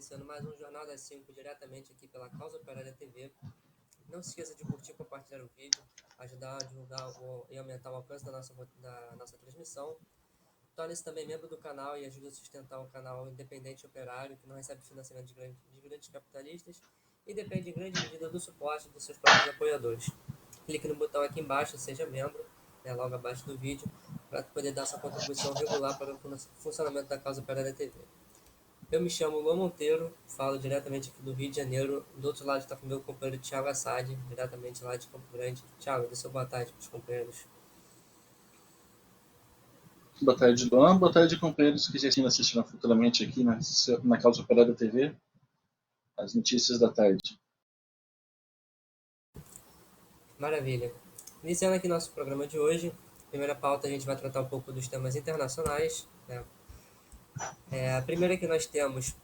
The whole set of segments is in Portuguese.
iniciando mais um Jornal das 5 diretamente aqui pela Causa Operária TV. Não se esqueça de curtir e compartilhar o vídeo, ajudar a divulgar e aumentar o alcance da nossa transmissão. Torne-se também membro do canal e ajude a sustentar um canal independente e operário que não recebe financiamento de grandes capitalistas e depende em grande medida do suporte dos seus próprios apoiadores. Clique no botão aqui embaixo, seja membro, logo abaixo do vídeo, para poder dar sua contribuição regular para o funcionamento da Causa Operária TV. Eu me chamo Luan Monteiro, falo diretamente aqui do Rio de Janeiro. Do outro lado está com o meu companheiro Thiago Assad, diretamente lá de Campo Grande. Thiago, dê sua boa tarde para os companheiros. Boa tarde, Luan. Boa tarde, companheiros que já assistiram futuramente aqui na Causa Operária TV. As notícias da tarde. Maravilha. Iniciando aqui nosso programa de hoje, primeira pauta a gente vai tratar um pouco dos temas internacionais. A primeira que nós temos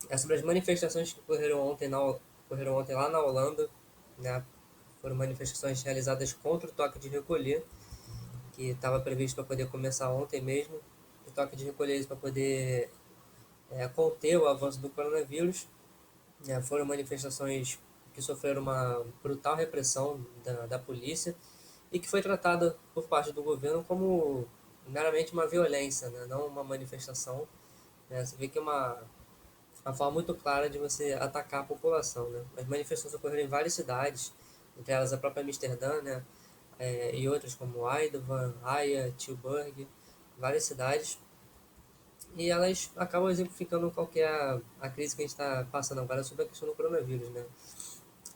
é sobre as manifestações que ocorreram ontem lá na Holanda. Foram manifestações realizadas contra o toque de recolher, que estava previsto para poder começar ontem mesmo. O toque de recolher para poder conter o avanço do coronavírus. Foram manifestações que sofreram uma brutal repressão da polícia e que foi tratada por parte do governo como meramente uma violência, não uma manifestação. Você vê que é uma forma muito clara de você atacar a população. As manifestações ocorreram em várias cidades, entre elas a própria Amsterdã, e outras como Eindhoven, Haia, Tilburg, várias cidades. E elas acabam exemplificando qual que é a crise que a gente está passando agora sobre a questão do coronavírus.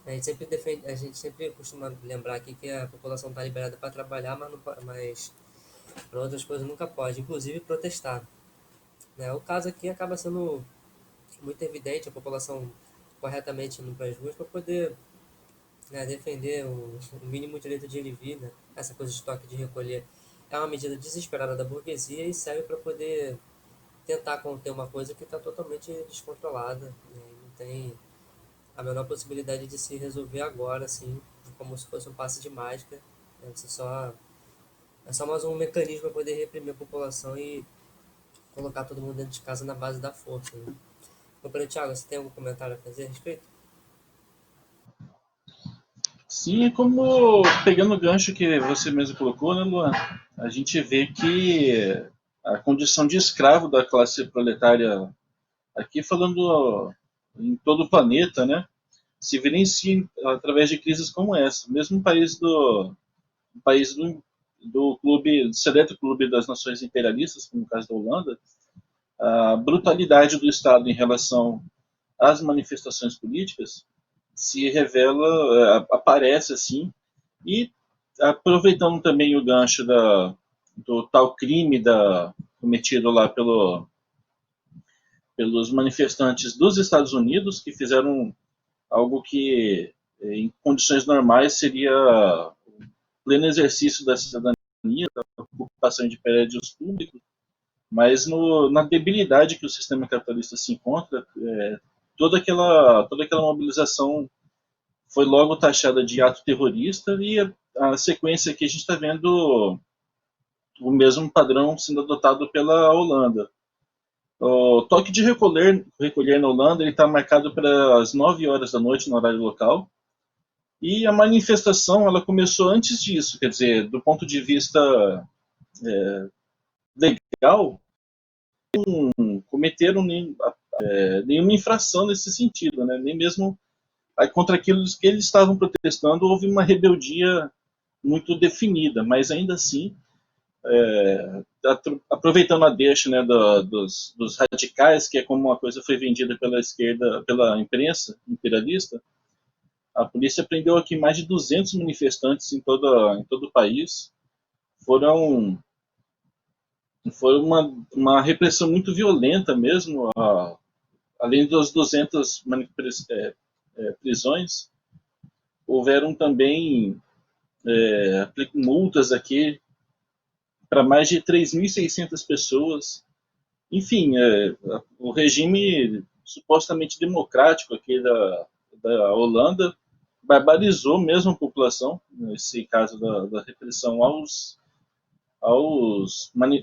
A gente sempre costuma lembrar aqui que a população está liberada para trabalhar, mas para outras coisas nunca pode, inclusive protestar. O caso aqui acaba sendo muito evidente, a população corretamente indo para as ruas para poder defender o mínimo direito de ir e vir. Essa coisa de toque de recolher é uma medida desesperada da burguesia e serve para poder tentar conter uma coisa que está totalmente descontrolada, não tem a menor possibilidade de se resolver agora, assim, como se fosse um passe de mágica. É só mais um mecanismo para poder reprimir a população e colocar todo mundo dentro de casa na base da força. Companheiro Thiago, você tem algum comentário a fazer a respeito? Sim, como pegando o gancho que você mesmo colocou, né, Luan? A gente vê que a condição de escravo da classe proletária, aqui falando em todo o planeta, né, se evidencia através de crises como essa. Mesmo o país do clube, do seleto clube das nações imperialistas, como o caso da Holanda, a brutalidade do Estado em relação às manifestações políticas se revela, aparece assim, e aproveitando também o gancho do tal crime cometido lá pelos manifestantes dos Estados Unidos, que fizeram algo que em condições normais seria pleno exercício da cidadania, da ocupação de prédios públicos, mas na debilidade que o sistema capitalista se encontra, toda aquela mobilização foi logo taxada de ato terrorista, e a sequência que a gente está vendo o mesmo padrão sendo adotado pela Holanda. O toque de recolher na Holanda está marcado para as 9 horas da noite no horário local, e a manifestação ela começou antes disso, quer dizer, do ponto de vista legal, não cometeram nenhuma infração nesse sentido, né? Nem mesmo contra aquilo que eles estavam protestando houve uma rebeldia muito definida, mas ainda assim, aproveitando a deixa, né, dos radicais, que é como uma coisa foi vendida pela esquerda, pela imprensa imperialista, a polícia prendeu aqui mais de 200 manifestantes em todo o país. Foi uma repressão muito violenta mesmo, além das 200 prisões, houveram também multas aqui para mais de 3.600 pessoas. Enfim, o regime supostamente democrático aqui da Holanda barbarizou mesmo a população, nesse caso da repressão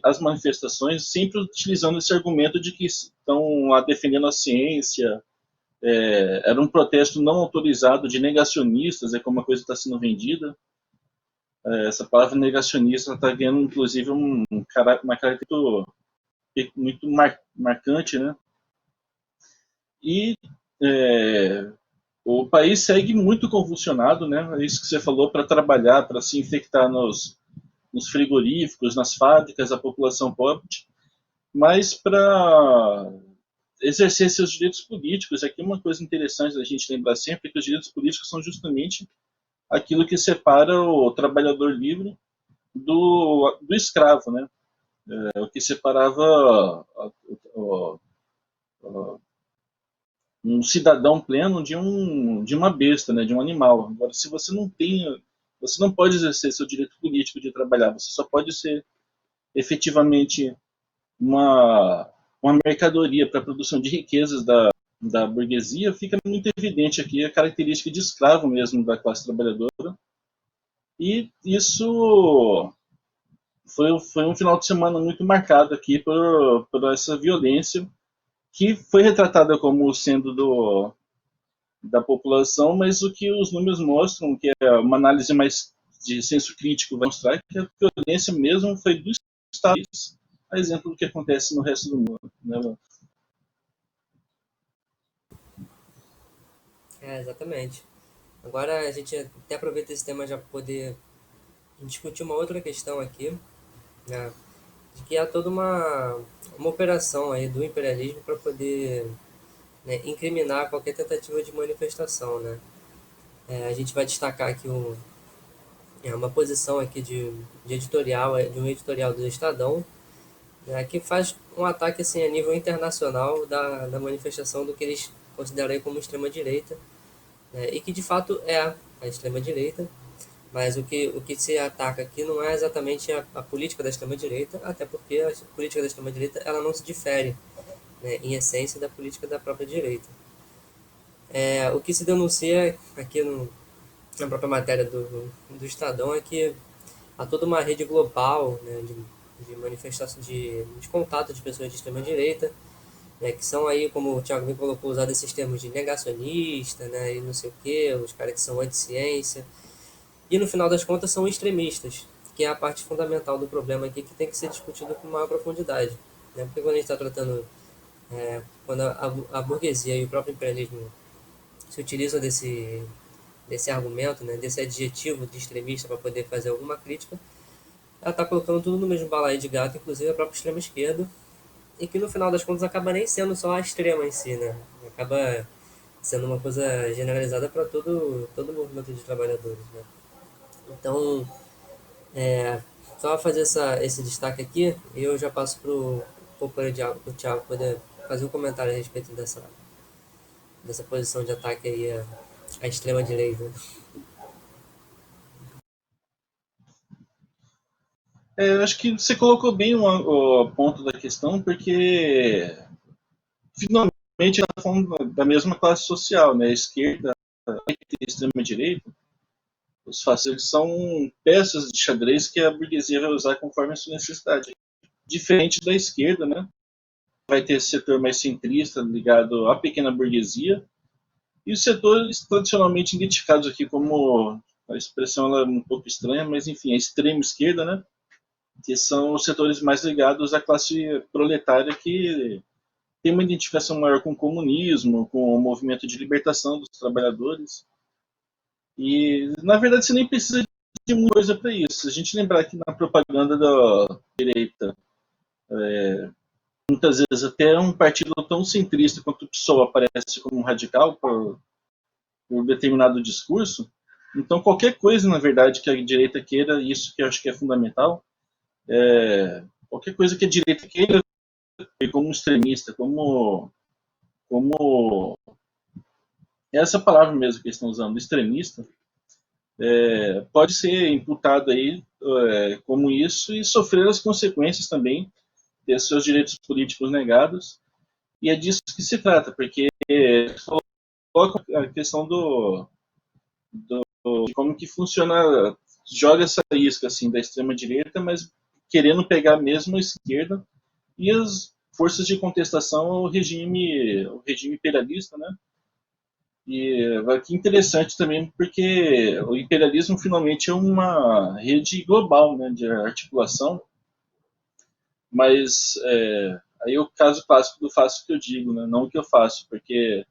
às manifestações, sempre utilizando esse argumento de que estão lá defendendo a ciência. Era um protesto não autorizado de negacionistas, é como a coisa está sendo vendida. Essa palavra negacionista está ganhando, inclusive, uma característica muito marcante, né? E o país segue muito convulsionado, né? É isso que você falou, para trabalhar, para se infectar nos frigoríficos, nas fábricas, a população pobre, mas para exercer seus direitos políticos. Aqui uma coisa interessante da gente lembrar sempre é que os direitos políticos são justamente aquilo que separa o trabalhador livre do escravo, né? O que separava um cidadão pleno de uma besta, né? De um animal. Agora, se você você não pode exercer seu direito político de trabalhar, você só pode ser efetivamente uma mercadoria para a produção de riquezas da burguesia. Fica muito evidente aqui a característica de escravo mesmo da classe trabalhadora. E isso foi um final de semana muito marcado aqui por essa violência, que foi retratada como sendo da população, mas o que os números mostram, que é uma análise mais de senso crítico, vai mostrar que a violência mesmo foi do Estado, a exemplo do que acontece no resto do mundo. Né? Exatamente. Agora a gente até aproveita esse tema já para poder discutir uma outra questão aqui, né, de que há toda uma operação aí do imperialismo para poder, né, incriminar qualquer tentativa de manifestação, né? A gente vai destacar aqui uma posição aqui de editorial, de um editorial do Estadão, né, que faz um ataque assim, a nível internacional da manifestação do que eles consideram aí como extrema-direita, né, e que de fato é a extrema-direita, mas o que se ataca aqui não é exatamente a política da extrema-direita, até porque a política da extrema-direita ela não se difere, né, em essência da política da própria direita. O que se denuncia aqui na própria matéria do Estadão é que há toda uma rede global, né, de manifestação, de contato de pessoas de extrema-direita, né, que são aí, como o Thiago me colocou, usado esses termos de negacionista, né, e não sei o que, os caras que são anti-ciência, e no final das contas são extremistas, que é a parte fundamental do problema aqui, que tem que ser discutido com maior profundidade. Né, porque quando a gente está tratando, quando a burguesia e o próprio imperialismo se utilizam desse argumento, né, desse adjetivo de extremista para poder fazer alguma crítica, ela está colocando tudo no mesmo balaio de gato, inclusive a própria extrema esquerda, e que no final das contas acaba nem sendo só a extrema em si, né? Acaba sendo uma coisa generalizada para todo o movimento de trabalhadores, né? Então, só fazer esse destaque aqui, e eu já passo para o Thiago poder fazer um comentário a respeito dessa posição de ataque aí à extrema direita. Eu acho que você colocou bem o ponto da questão, porque finalmente está falando da mesma classe social, né? A esquerda e a extrema-direita. Os fascistas são peças de xadrez que a burguesia vai usar conforme a sua necessidade. Diferente da esquerda, né? Vai ter esse setor mais centrista ligado à pequena burguesia e os setores tradicionalmente identificados aqui como, a expressão ela é um pouco estranha, mas enfim, a extrema esquerda, né? Que são os setores mais ligados à classe proletária, que tem uma identificação maior com o comunismo, com o movimento de libertação dos trabalhadores. E, na verdade, você nem precisa de muita coisa para isso. Se a gente lembrar que na propaganda da direita, muitas vezes até um partido tão centrista quanto o PSOL aparece como um radical por determinado discurso, então qualquer coisa, na verdade, que a direita queira, isso que eu acho que é fundamental, qualquer coisa que a direita queira como extremista, como essa palavra mesmo que eles estão usando, extremista, pode ser imputado aí como isso e sofrer as consequências também, ter seus direitos políticos negados, e é disso que se trata, porque coloca a questão de como que funciona, joga essa isca assim da extrema direita, mas querendo pegar mesmo a esquerda e as forças de contestação ao regime imperialista, né? E que interessante também, porque o imperialismo finalmente é uma rede global, né, de articulação, mas aí é o caso clássico do faço o que eu digo, né, não o que eu faço, porque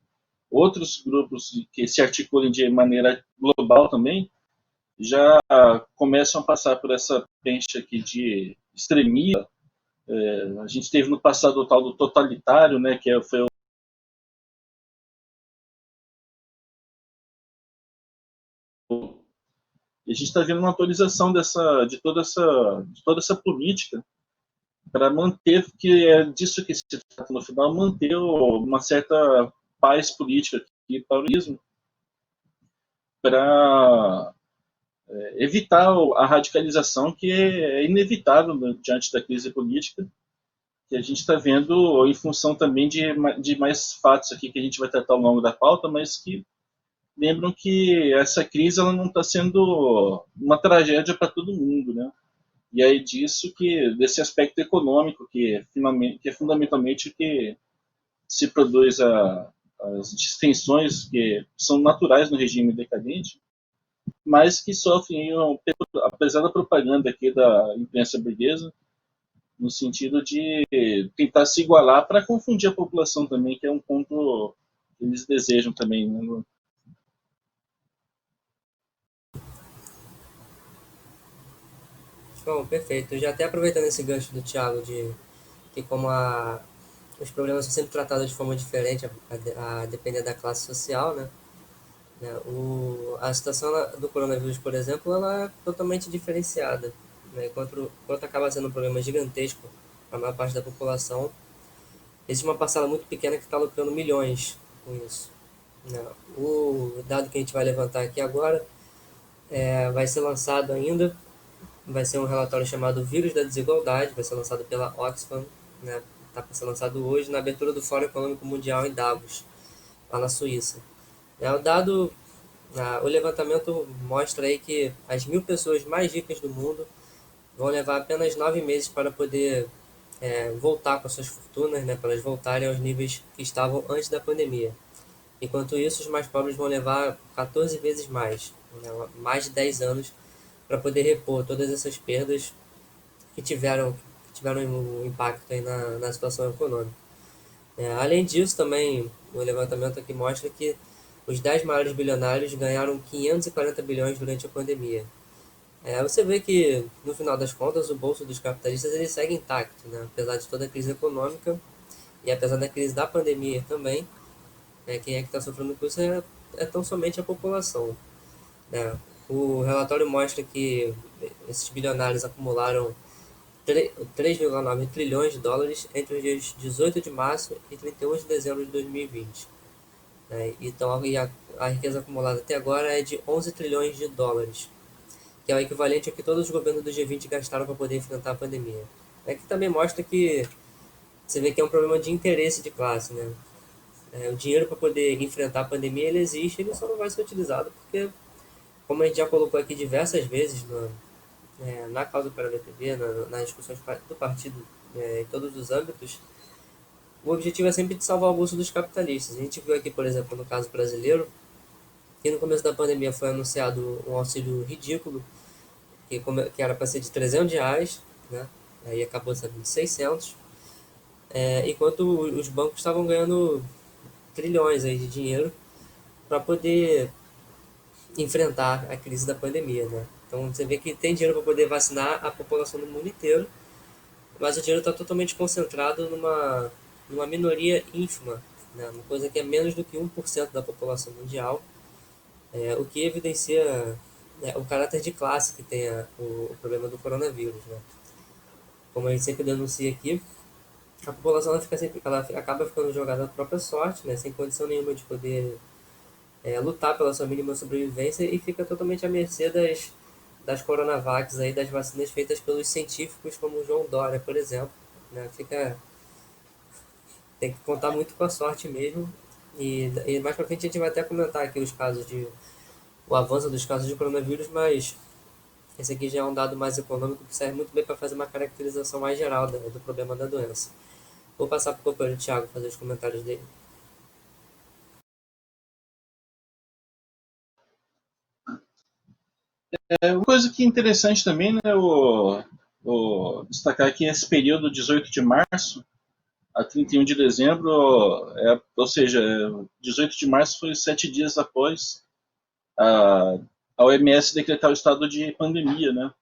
outros grupos que se articulam de maneira global também já começam a passar por essa pencha aqui de extremismo. A gente teve no passado o tal do totalitário, né, que foi e a gente está vendo uma atualização de toda essa política para manter, que é disso que se trata no final, manter uma certa paz política aqui para o turismo, para evitar a radicalização que é inevitável diante da crise política, que a gente está vendo em função também de mais fatos aqui que a gente vai tratar ao longo da pauta, mas que lembram que essa crise ela não está sendo uma tragédia para todo mundo, né? E aí disso que desse aspecto econômico que é fundamentalmente o que se produz as distensões que são naturais no regime decadente, mas que sofrem, apesar da propaganda aqui da imprensa burguesa, no sentido de tentar se igualar para confundir a população também, que é um ponto que eles desejam também, né? Bom, perfeito. Já até aproveitando esse gancho do Thiago de que os problemas são sempre tratados de forma diferente a depender da classe social, né? A situação do coronavírus, por exemplo, ela é totalmente diferenciada, né? Enquanto acaba sendo um problema gigantesco para a maior parte da população, existe uma parcela muito pequena que está lucrando milhões com isso, né? O dado que a gente vai levantar aqui agora vai ser lançado ainda, vai ser um relatório chamado Vírus da Desigualdade, vai ser lançado pela Oxfam, né? Está para ser lançado hoje na abertura do Fórum Econômico Mundial em Davos, lá na Suíça. O levantamento mostra aí que as 1.000 pessoas mais ricas do mundo vão levar apenas 9 meses para poder voltar com as suas fortunas, né, para elas voltarem aos níveis que estavam antes da pandemia. Enquanto isso, os mais pobres vão levar 14 vezes mais, né, mais de 10 anos, para poder repor todas essas perdas que tiveram um impacto aí na situação econômica. Além disso, também o levantamento aqui mostra que os 10 maiores bilionários ganharam 540 bilhões durante a pandemia. Você vê que, no final das contas, o bolso dos capitalistas ele segue intacto, né? Apesar de toda a crise econômica e apesar da crise da pandemia também, né? Quem é que está sofrendo com isso é tão somente a população, né? O relatório mostra que esses bilionários acumularam 3,9 trilhões de dólares entre os dias 18 de março e 31 de dezembro de 2020. Né? Então, a riqueza acumulada até agora é de 11 trilhões de dólares, que é o equivalente ao que todos os governos do G20 gastaram para poder enfrentar a pandemia. Que também mostra que você vê que é um problema de interesse de classe, né? O dinheiro para poder enfrentar a pandemia ele existe, ele só não vai ser utilizado porque, como a gente já colocou aqui diversas vezes na causa para a BTV, nas discussões do partido, em todos os âmbitos, o objetivo é sempre de salvar o bolso dos capitalistas. A gente viu aqui, por exemplo, no caso brasileiro, que no começo da pandemia foi anunciado um auxílio ridículo, que era para ser de R$ 300, né? Aí acabou sendo de 600, enquanto os bancos estavam ganhando trilhões aí de dinheiro para poder enfrentar a crise da pandemia, né? Então você vê que tem dinheiro para poder vacinar a população do mundo inteiro, mas o dinheiro está totalmente concentrado numa minoria ínfima, né? Uma coisa que é menos do que 1% da população mundial, o que evidencia o caráter de classe que tem o problema do coronavírus, né? Como a gente sempre denuncia aqui, a população ela acaba ficando jogada à própria sorte, né? Sem condição nenhuma de poder lutar pela sua mínima sobrevivência e fica totalmente à mercê das Coronavacs, aí, das vacinas feitas pelos científicos como o João Dória, por exemplo. Né? Tem que contar muito com a sorte mesmo. E mais pra frente a gente vai até comentar aqui o avanço dos casos de coronavírus, mas Esse aqui já é um dado mais econômico que serve muito bem para fazer uma caracterização mais geral do problema da doença. Vou passar para o companheiro Thiago fazer os comentários dele. Uma coisa que é interessante também, né, destacar aqui esse período 18 de março a 31 de dezembro, ou seja, 18 de março foi 7 dias após a OMS decretar o estado de pandemia, né?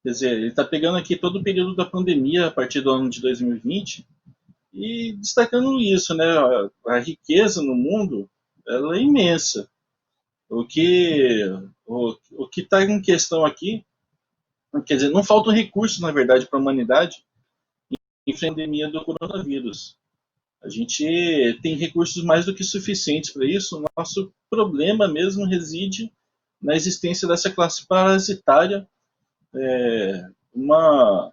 Quer dizer, ele está pegando aqui todo o período da pandemia a partir do ano de 2020 e destacando isso, né? A riqueza no mundo ela é imensa. O que o que está em questão aqui, quer dizer, não faltam recursos, na verdade, para a humanidade em pandemia do coronavírus. A gente tem recursos mais do que suficientes para isso. O nosso problema mesmo reside na existência dessa classe parasitária, uma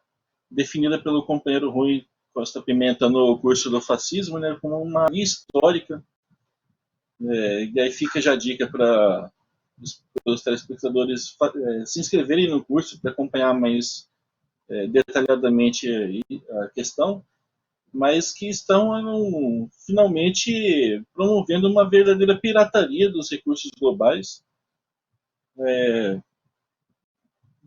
definida pelo companheiro Rui Costa Pimenta no curso do fascismo, né, como uma linha histórica. E aí fica já a dica para os telespectadores se inscreverem no curso para acompanhar mais detalhadamente a questão, mas que estão finalmente promovendo uma verdadeira pirataria dos recursos globais,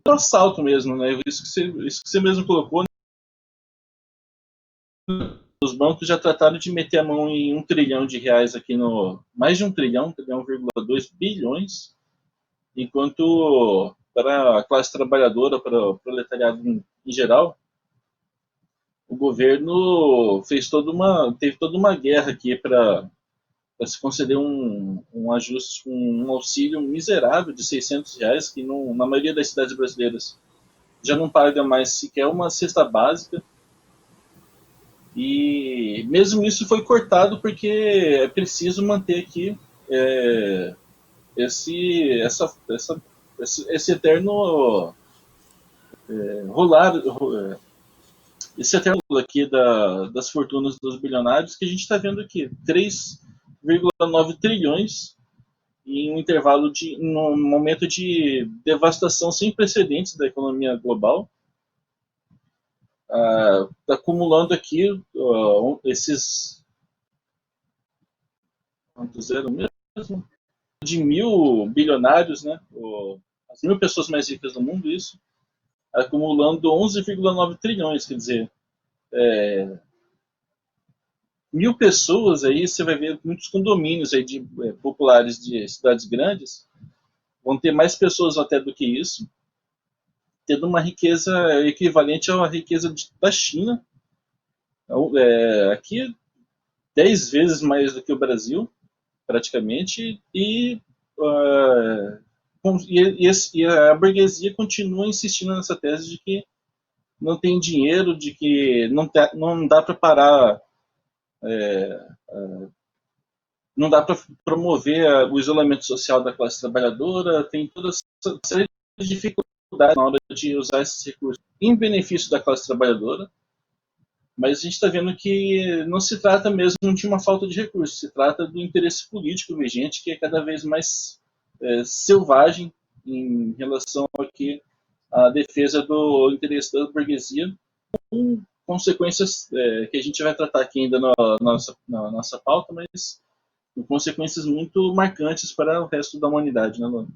um assalto mesmo, né? Isso que você mesmo colocou, né? Os bancos já trataram de meter a mão em R$ 1 trilhão aqui no. Mais de 1 trilhão, 1,2 bilhões, enquanto para a classe trabalhadora, para o proletariado em geral, o governo teve toda uma guerra aqui para se conceder um ajuste, um auxílio miserável de R$ 600, que não, na maioria das cidades brasileiras já não paga mais sequer uma cesta básica. E mesmo isso foi cortado porque é preciso manter aqui esse eterno rolar, esse eterno aqui das fortunas dos bilionários que a gente está vendo aqui. 3,9 trilhões em um intervalo num momento de devastação sem precedentes da economia global. Tá acumulando aqui esses quantos eram mesmo? De 1.000 bilionários, né? As 1.000 pessoas mais ricas do mundo, isso, acumulando 11,9 trilhões, quer dizer, 1.000 pessoas aí, você vai ver muitos condomínios aí populares de cidades grandes, vão ter mais pessoas até do que isso, tendo uma riqueza equivalente à riqueza da China, aqui 10 vezes mais do que o Brasil, praticamente, e a burguesia continua insistindo nessa tese de que não tem dinheiro, de que não dá para parar, não dá para promover o isolamento social da classe trabalhadora, tem toda essa série de dificuldades na hora de usar esses recursos em benefício da classe trabalhadora, mas a gente está vendo que não se trata mesmo de uma falta de recursos, se trata do interesse político vigente, que é cada vez mais selvagem em relação aqui à defesa do interesse da burguesia, com consequências que a gente vai tratar aqui ainda na nossa pauta, mas com consequências muito marcantes para o resto da humanidade, né, Luana?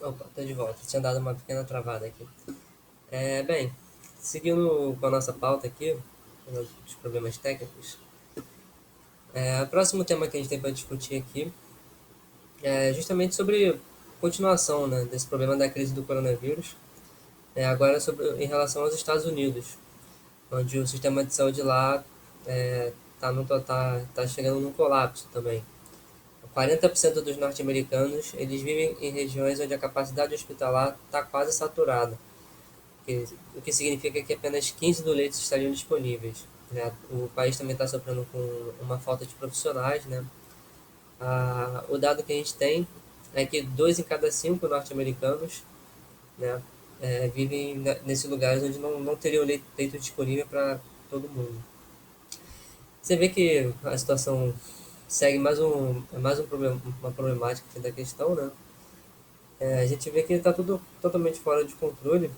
Opa, tô de volta. Tinha dado uma pequena travada aqui. Bem, seguindo com a nossa pauta aqui, os problemas técnicos, o próximo tema que a gente tem para discutir aqui é justamente sobre continuação, né, desse problema da crise do coronavírus, agora em relação aos Estados Unidos, onde o sistema de saúde lá tá chegando num colapso também. 40% dos norte-americanos eles vivem em regiões onde a capacidade hospitalar está quase saturada, o que significa que apenas 15 do leitos estariam disponíveis, né? O país também está sofrendo com uma falta de profissionais, né? O dado que a gente tem é que 2 em cada 5 norte-americanos, né, vivem nesses lugares onde não teriam leito disponível para todo mundo. Você vê que a situação segue mais um problema, uma problemática da questão, né? A gente vê que está tudo totalmente fora de controle.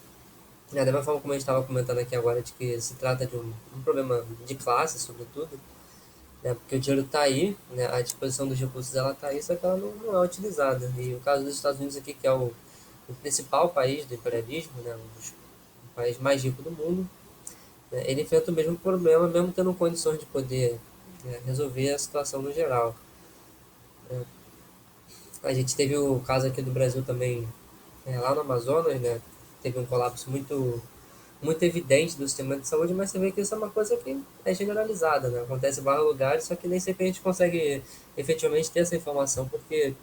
Da mesma forma como a gente estava comentando aqui agora, de que se trata de um problema de classe, sobretudo, né? Porque o dinheiro está aí, né? A disposição dos recursos ela está aí, só que ela não é utilizada. E o caso dos Estados Unidos aqui, que é o principal país do imperialismo, né? O país mais rico do mundo, né? Ele enfrenta o mesmo problema, mesmo tendo condições de poder, né, resolver a situação no geral. A gente teve o caso aqui do Brasil também, lá no Amazonas, né? Teve um colapso muito evidente do sistema de saúde, mas você vê que isso é uma coisa que é generalizada, né? Acontece em vários lugares, só que nem sempre a gente consegue efetivamente ter essa informação, porque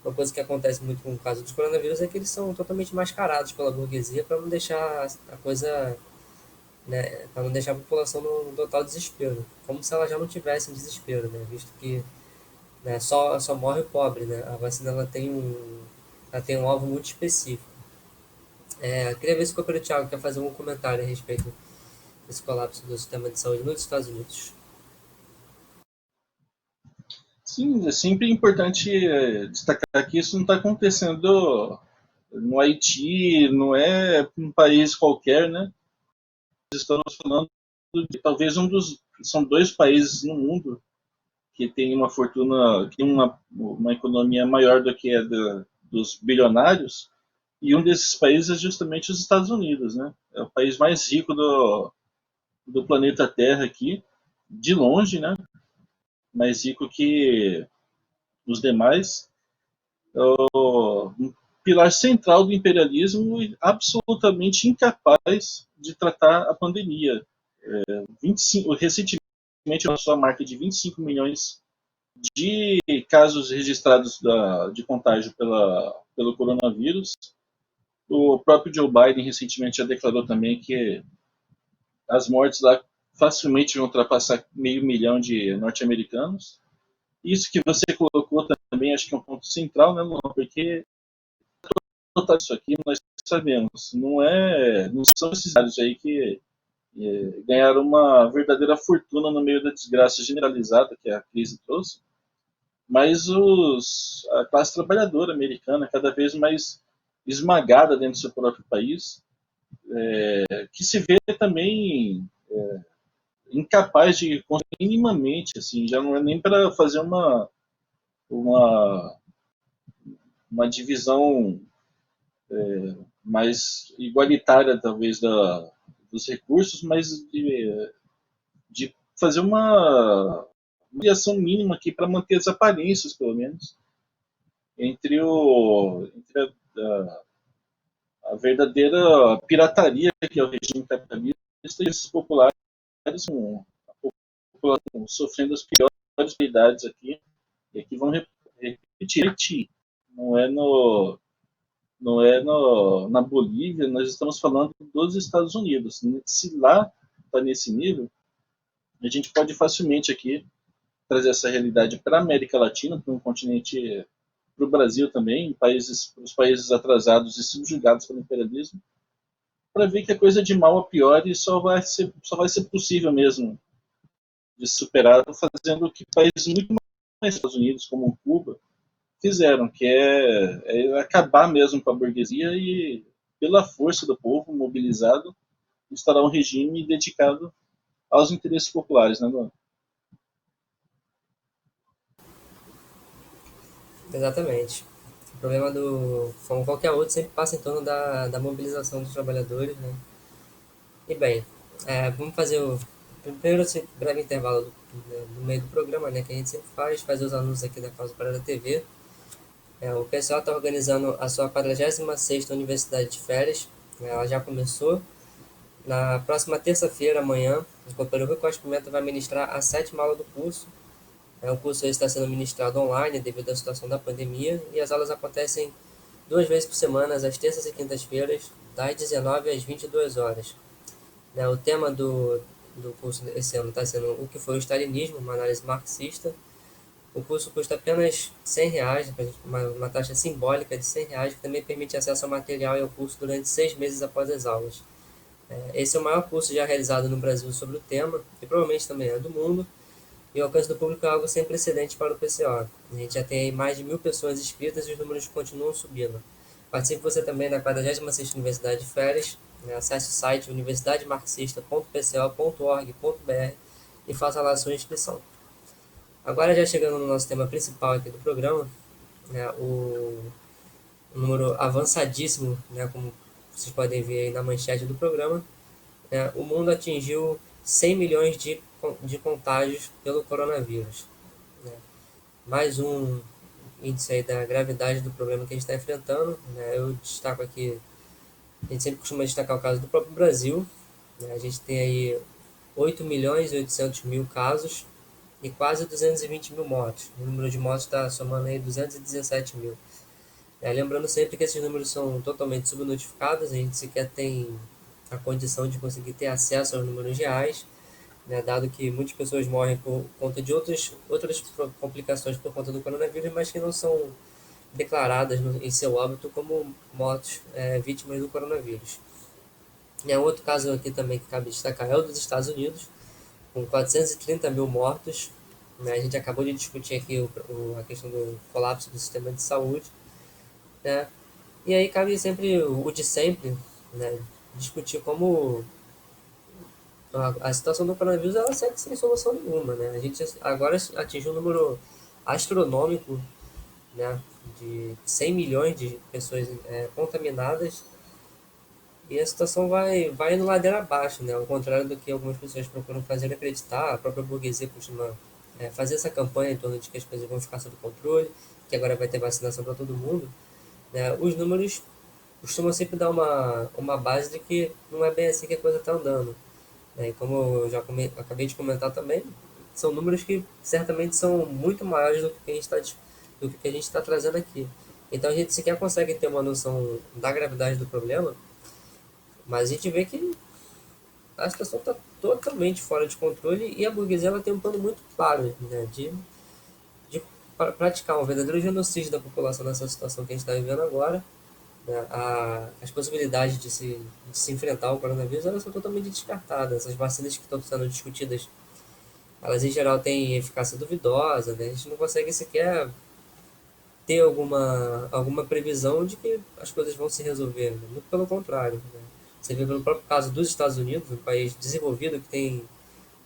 uma coisa que acontece muito com o caso dos coronavírus é que eles são totalmente mascarados pela burguesia para não deixar a coisa, né, para não deixar a população no total desespero, como se ela já não tivesse em desespero, né? Visto que, né, só morre o pobre, né? A vacina ela tem um alvo muito específico. Queria ver se o companheiro Thiago quer fazer um comentário a respeito desse colapso do sistema de saúde nos Estados Unidos. Sim, é sempre importante destacar que isso não está acontecendo no Haiti, não é um país qualquer, né? Estamos falando de talvez são dois países no mundo que tem uma fortuna, que tem uma economia maior do que a dos bilionários, e um desses países é justamente os Estados Unidos, né? É o país mais rico do planeta Terra aqui, de longe, né? Mais rico que os demais, um pilar central do imperialismo e absolutamente incapaz de tratar a pandemia. 25, recentemente lançou a marca de 25 milhões de casos registrados de contágio pelo coronavírus. O próprio Joe Biden recentemente já declarou também que as mortes lá facilmente vão ultrapassar meio milhão de norte-americanos. Isso que você colocou também, acho que é um ponto central, né, Luan? Porque isso aqui nós sabemos, não são esses dados aí que ganharam uma verdadeira fortuna no meio da desgraça generalizada que a crise trouxe, mas a classe trabalhadora americana, cada vez mais esmagada dentro do seu próprio país, que se vê também incapaz de minimamente, assim, já não é nem para fazer uma, uma divisão mais igualitária, talvez, dos recursos, mas de fazer uma mediação mínima aqui para manter as aparências, pelo menos, entre a verdadeira pirataria que é o regime capitalista e esses populares com a população sofrendo as piores realidades aqui, e aqui vão repetir. Não é no, não é na Bolívia, nós estamos falando dos Estados Unidos. Se lá está nesse nível, a gente pode facilmente aqui trazer essa realidade para a América Latina, para um continente, para o Brasil também, os países atrasados e subjugados pelo imperialismo, para ver que a coisa de mal a pior e só vai ser possível mesmo de superar fazendo o que países muito mais Estados Unidos, como Cuba, fizeram, que é acabar mesmo com a burguesia e, pela força do povo mobilizado, instaurar um regime dedicado aos interesses populares, né, Luan? Exatamente. O problema como qualquer outro, sempre passa em torno da mobilização dos trabalhadores, né? E bem, vamos fazer o primeiro esse breve intervalo no meio do programa, né? Que a gente sempre fazer os anúncios aqui da Pausa para a TV. O pessoal está organizando a sua 46ª Universidade de Férias. Ela já começou. Na próxima terça-feira, amanhã, o companheiro Rui Costa Pimenta vai ministrar a 7ª aula do curso. O curso está sendo ministrado online devido à situação da pandemia e as aulas acontecem 2 vezes por semana, às terças e quintas-feiras, das 19 às 22 horas. O tema do curso esse ano está sendo o que foi o stalinismo, uma análise marxista. O curso custa apenas R$ 100, uma taxa simbólica de R$ 100, que também permite acesso ao material e ao curso durante 6 meses após as aulas. Esse é o maior curso já realizado no Brasil sobre o tema, e provavelmente também é do mundo, e o alcance do público é algo sem precedentes para o PCO. A gente já tem aí mais de 1.000 pessoas inscritas e os números continuam subindo. Participe você também da 46ª Universidade de Férias. Acesse o site universidademarxista.pco.org.br e faça lá a sua inscrição. Agora, já chegando no nosso tema principal aqui do programa, né, o número avançadíssimo, né, como vocês podem ver aí na manchete do programa, né, o mundo atingiu 100 milhões de contágios pelo coronavírus. Né. Mais um índice aí da gravidade do problema que a gente está enfrentando. Né. Eu destaco aqui, a gente sempre costuma destacar o caso do próprio Brasil. Né. A gente tem aí 8 milhões e 800 mil casos e quase 220 mil mortes. O número de mortes está somando aí 217 mil. Lembrando sempre que esses números são totalmente subnotificados, a gente sequer tem a condição de conseguir ter acesso aos números reais, né, dado que muitas pessoas morrem por conta de outras complicações por conta do coronavírus, mas que não são declaradas em seu óbito como mortos vítimas do coronavírus. Outro caso aqui também que cabe destacar é o dos Estados Unidos, com 430 mil mortos. Né, a gente acabou de discutir aqui a questão do colapso do sistema de saúde. Né, e aí cabe sempre o de sempre, né, discutir como a situação do coronavírus ela segue sem solução nenhuma. Né? A gente agora atingiu um número astronômico, né, de 100 milhões de pessoas contaminadas, e a situação vai indo ladeira abaixo, né? Ao contrário do que algumas pessoas procuram fazer acreditar. A própria burguesia costuma fazer essa campanha em torno de que as coisas vão ficar sob controle, que agora vai ter vacinação para todo mundo. Né? Os números costumam sempre dar uma base de que não é bem assim que a coisa está andando. Né? E como eu já acabei de comentar também, são números que certamente são muito maiores do que a gente está trazendo aqui. Então a gente sequer consegue ter uma noção da gravidade do problema, mas a gente vê que a situação está totalmente fora de controle e a burguesia ela tem um plano muito claro, né, de praticar um verdadeiro genocídio da população nessa situação que a gente está vivendo agora. Né. As possibilidades de se enfrentar o coronavírus elas são totalmente descartadas. As vacinas que estão sendo discutidas, elas em geral têm eficácia duvidosa. Né. A gente não consegue sequer ter alguma previsão de que as coisas vão se resolver. Né. Muito pelo contrário. Né. Você vê pelo próprio caso dos Estados Unidos, um país desenvolvido que tem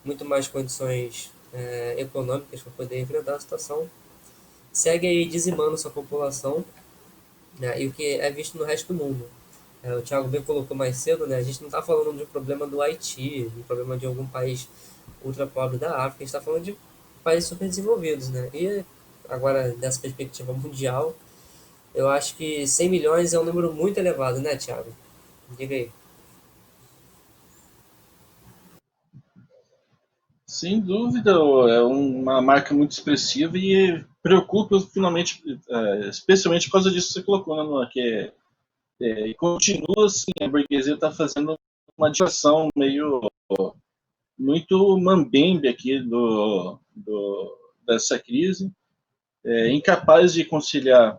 muito mais condições econômicas para poder enfrentar a situação, segue aí dizimando sua população, né, e o que é visto no resto do mundo. O Thiago bem colocou mais cedo, né, a gente não está falando de um problema do Haiti, de um problema de algum país ultra pobre da África, a gente está falando de países super desenvolvidos. Né, e agora, nessa perspectiva mundial, eu acho que 100 milhões é um número muito elevado, né, Thiago? Diga aí. Sem dúvida, é uma marca muito expressiva e preocupa finalmente, especialmente por causa disso que você colocou, né, Noah, que continua assim, a burguesia está fazendo uma direção meio muito mambembe aqui dessa crise, incapaz de conciliar,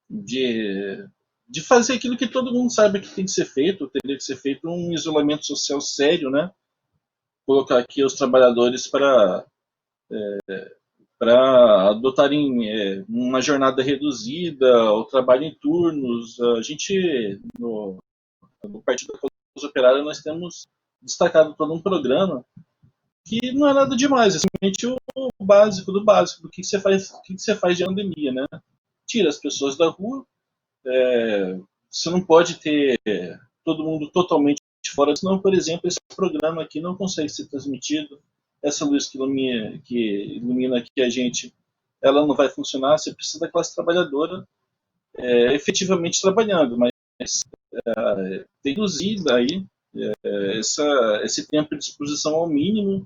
de, de fazer aquilo que todo mundo sabe que tem que ser feito, teria que ser feito um isolamento social sério, né? Colocar aqui os trabalhadores para adotarem uma jornada reduzida, o trabalho em turnos. A gente, no Partido da Causa Operária, nós temos destacado todo um programa que não é nada demais, é simplesmente o básico do básico, do que você faz de pandemia, né? Tira as pessoas da rua, você não pode ter todo mundo totalmente fora, senão, por exemplo, esse programa aqui não consegue ser transmitido, essa luz que ilumina aqui a gente, ela não vai funcionar, você precisa da classe trabalhadora efetivamente trabalhando, mas tem reduzir aí esse tempo de exposição ao mínimo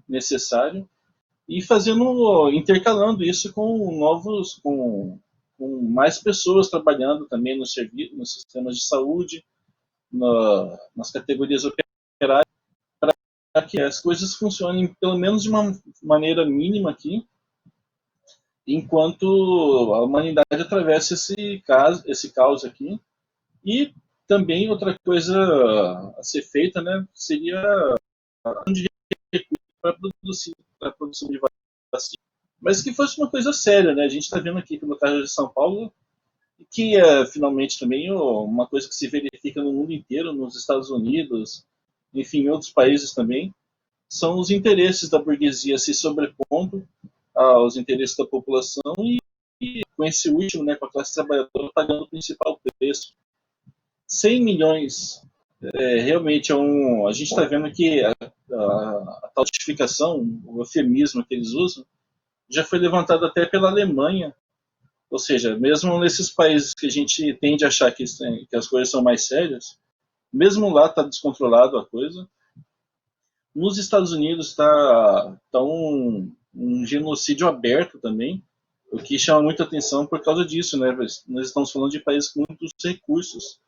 necessário e intercalando isso com mais pessoas trabalhando também nos sistemas de saúde, nas categorias operárias, para que as coisas funcionem pelo menos de uma maneira mínima aqui, enquanto a humanidade atravessa esse caos aqui. E também outra coisa a ser feita, né, seria para a produção de vacina, mas que fosse uma coisa séria, né? A gente está vendo aqui no caso de São Paulo que é finalmente também uma coisa que se verifica no mundo inteiro, nos Estados Unidos, enfim, em outros países também, são os interesses da burguesia se sobrepondo aos interesses da população e com esse último, né, com a classe trabalhadora pagando o principal preço. 100 milhões realmente a gente está vendo que a tal justificação, o eufemismo que eles usam, já foi levantado até pela Alemanha. Ou seja, mesmo nesses países que a gente tende a achar que as coisas são mais sérias, mesmo lá está descontrolado a coisa. Nos Estados Unidos está um genocídio aberto também, o que chama muita atenção por causa disso, né? Nós estamos falando de países com muitos recursos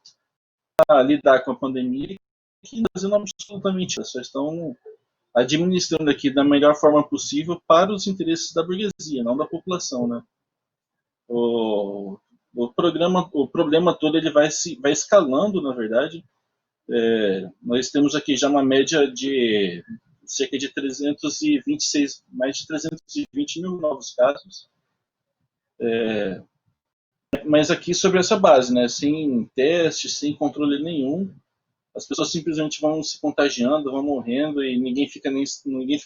para lidar com a pandemia que não fazendo absolutamente nada, só estão administrando aqui da melhor forma possível para os interesses da burguesia, não da população, né? O problema todo ele vai escalando, na verdade. Nós temos aqui já uma média de cerca de 326, mais de 320 mil novos casos. Mas aqui sobre essa base, né? Sem teste, sem controle nenhum, as pessoas simplesmente vão se contagiando, vão morrendo e ninguém fica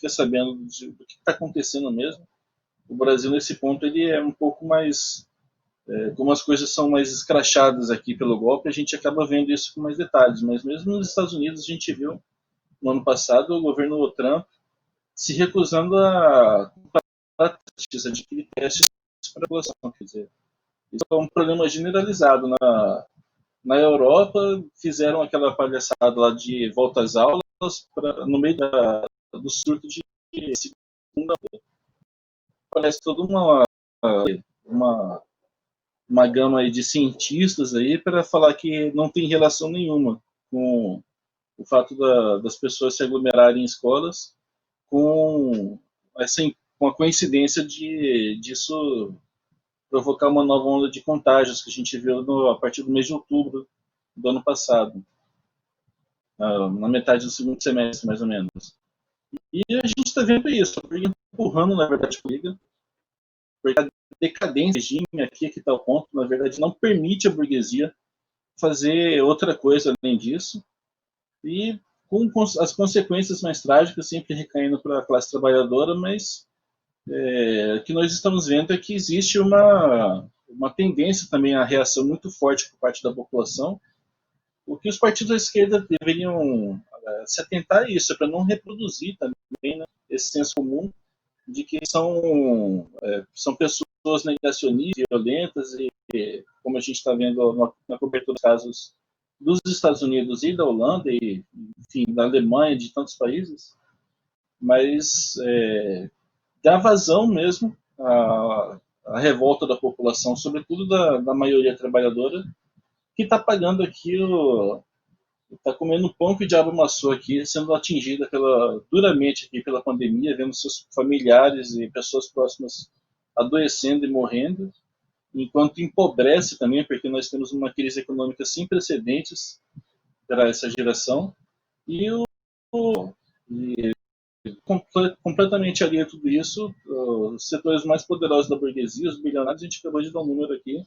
sabendo do que está acontecendo mesmo. O Brasil nesse ponto ele é um pouco mais como as coisas são mais escrachadas aqui pelo golpe, a gente acaba vendo isso com mais detalhes. Mas mesmo nos Estados Unidos, a gente viu no ano passado o governo Trump se recusando a adquirir testes para a população. Quer dizer, isso é um problema generalizado. Na Europa, fizeram aquela palhaçada lá de volta às aulas no meio do surto de segunda. Parece toda uma uma gama aí de cientistas aí para falar que não tem relação nenhuma com o fato das pessoas se aglomerarem em escolas com assim, com a coincidência disso provocar uma nova onda de contágios que a gente viu a partir do mês de outubro do ano passado, na metade do segundo semestre, mais ou menos. E a gente está vendo isso, empurrando, na verdade, a briga, porque a decadência do regime aqui que está o ponto, na verdade, não permite a burguesia fazer outra coisa além disso, e com as consequências mais trágicas sempre recaindo para a classe trabalhadora, mas o que nós estamos vendo é que existe uma tendência também à reação muito forte por parte da população, o que os partidos da esquerda deveriam se atentar a isso, para não reproduzir também, né, esse senso comum de que são pessoas negacionistas, violentas, e como a gente está vendo na cobertura dos casos dos Estados Unidos e da Holanda, e enfim, da Alemanha, de tantos países, mas dá vazão mesmo à revolta da população, sobretudo da maioria trabalhadora, que está pagando aqui está comendo o pão que o diabo amassou aqui, sendo atingida duramente aqui pela pandemia, vendo seus familiares e pessoas próximas adoecendo e morrendo, enquanto empobrece também, porque nós temos uma crise econômica sem precedentes para essa geração, e, completamente alheio a tudo isso, os setores mais poderosos da burguesia, os bilionários, a gente acabou de dar um número aqui,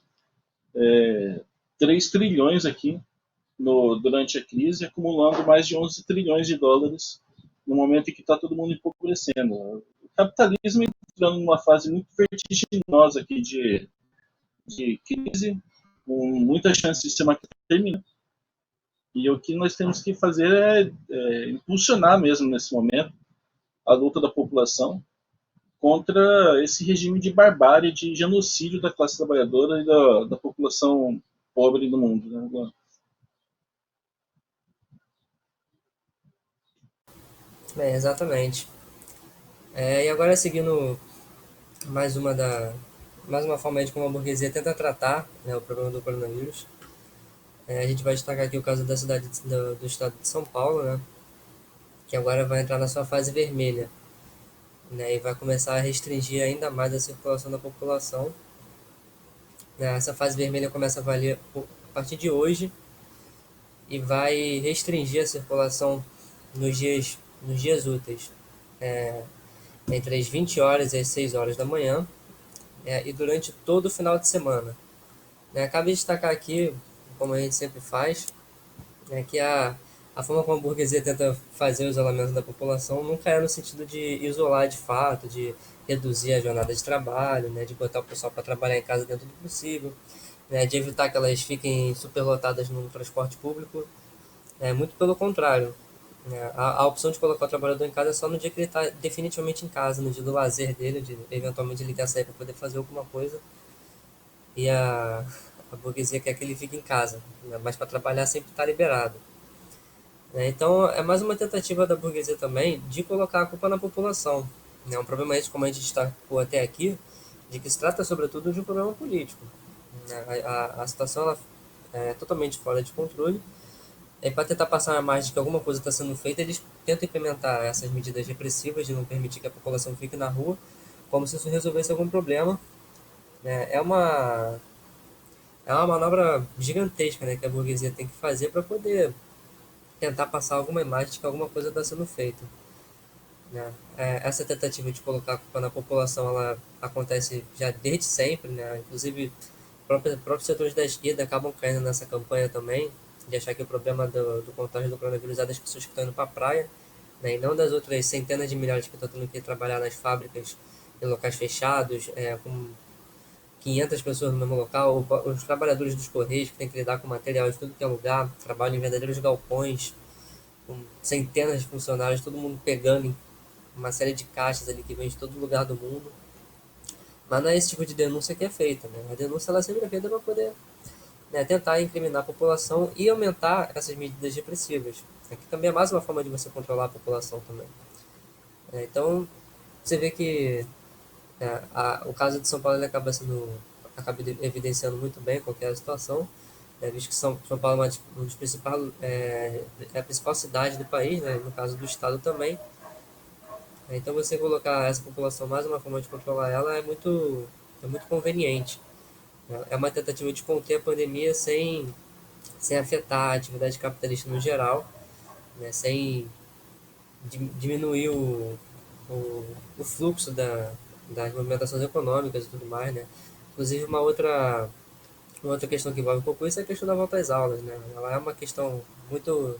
3 trilhões aqui, durante a crise, acumulando mais de 11 trilhões de dólares no momento em que está todo mundo empobrecendo. O capitalismo entrando numa fase muito vertiginosa aqui de crise, com muita chance de ser uma terminal. E o que nós temos que fazer é impulsionar mesmo nesse momento a luta da população contra esse regime de barbárie, de genocídio da classe trabalhadora e da população pobre do mundo, né? Exatamente. E agora seguindo mais uma mais uma forma de como a burguesia tenta tratar, né, o problema do coronavírus. A gente vai destacar aqui o caso da cidade do estado de São Paulo, né, que agora vai entrar na sua fase vermelha. né, e vai começar a restringir ainda mais a circulação da população. Né. Essa fase vermelha começa a valer a partir de hoje e vai restringir a circulação nos dias úteis, entre as 20 horas e as 6 horas da manhã, e durante todo o final de semana. Né. Cabe destacar aqui, como a gente sempre faz, que a forma como a burguesia tenta fazer o isolamento da população nunca é no sentido de isolar de fato, de reduzir a jornada de trabalho, né, de botar o pessoal para trabalhar em casa dentro do possível, né, de evitar que elas fiquem superlotadas no transporte público. Muito pelo contrário. Né, a opção de colocar o trabalhador em casa é só no dia que ele está definitivamente em casa, no dia do lazer dele, de eventualmente ele quer sair para poder fazer alguma coisa. E a burguesia quer que ele fique em casa, né, mas para trabalhar sempre está liberado. Né? Então, é mais uma tentativa da burguesia também de colocar a culpa na população. É um problema esse, como a gente destacou até aqui, de que se trata sobretudo de um problema político. Né? A situação ela é totalmente fora de controle. E para tentar passar a imagem de que alguma coisa está sendo feita, eles tentam implementar essas medidas repressivas de não permitir que a população fique na rua, como se isso resolvesse algum problema. Né? É uma manobra gigantesca, né, que a burguesia tem que fazer para poder tentar passar alguma imagem de que alguma coisa está sendo feita. Né? Essa tentativa de colocar a culpa na população ela acontece já desde sempre, né? Inclusive próprios setores da esquerda acabam caindo nessa campanha também, de achar que o problema do contágio do coronavírus é das pessoas que estão indo para a praia, né? E não das outras centenas de milhares que estão tendo que trabalhar nas fábricas, em locais fechados, com 500 pessoas no mesmo local, os trabalhadores dos Correios que têm que lidar com material de tudo que é lugar, trabalham em verdadeiros galpões, com centenas de funcionários, todo mundo pegando em uma série de caixas ali que vem de todo lugar do mundo. Mas não é esse tipo de denúncia que é feita. Né? A denúncia ela sempre é feita para poder, né, tentar incriminar a população e aumentar essas medidas repressivas. Aqui também é mais uma forma de você controlar a população também. Então, você vê que o caso de São Paulo ele acaba evidenciando muito bem qualquer situação, visto que São Paulo é uma dos principais, é a principal cidade do país, né, no caso do estado também. Então você colocar essa população mais uma forma de controlar ela é muito conveniente. Né? É uma tentativa de conter a pandemia sem afetar a atividade capitalista no geral, né? Sem diminuir o fluxo das movimentações econômicas e tudo mais. Né? Inclusive uma outra questão que envolve um pouco isso é a questão da volta às aulas. Né? Ela é uma questão muito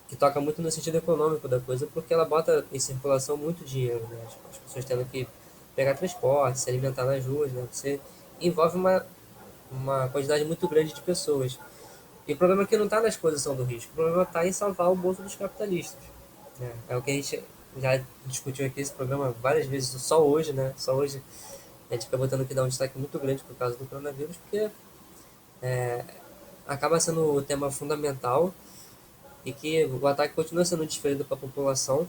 que toca muito no sentido econômico da coisa, porque ela bota em circulação muito dinheiro, né? As pessoas tendo que pegar transporte, se alimentar nas ruas, né? Você envolve uma quantidade muito grande de pessoas. E o problema é que não está na exposição do risco, o problema está em salvar o bolso dos capitalistas. Né? É o que a gente já discutiu aqui esse programa várias vezes, só hoje, né? Só hoje a gente acabou tendo que dar um destaque muito grande por causa do coronavírus, porque acaba sendo o tema fundamental e que o ataque continua sendo desferido para a população.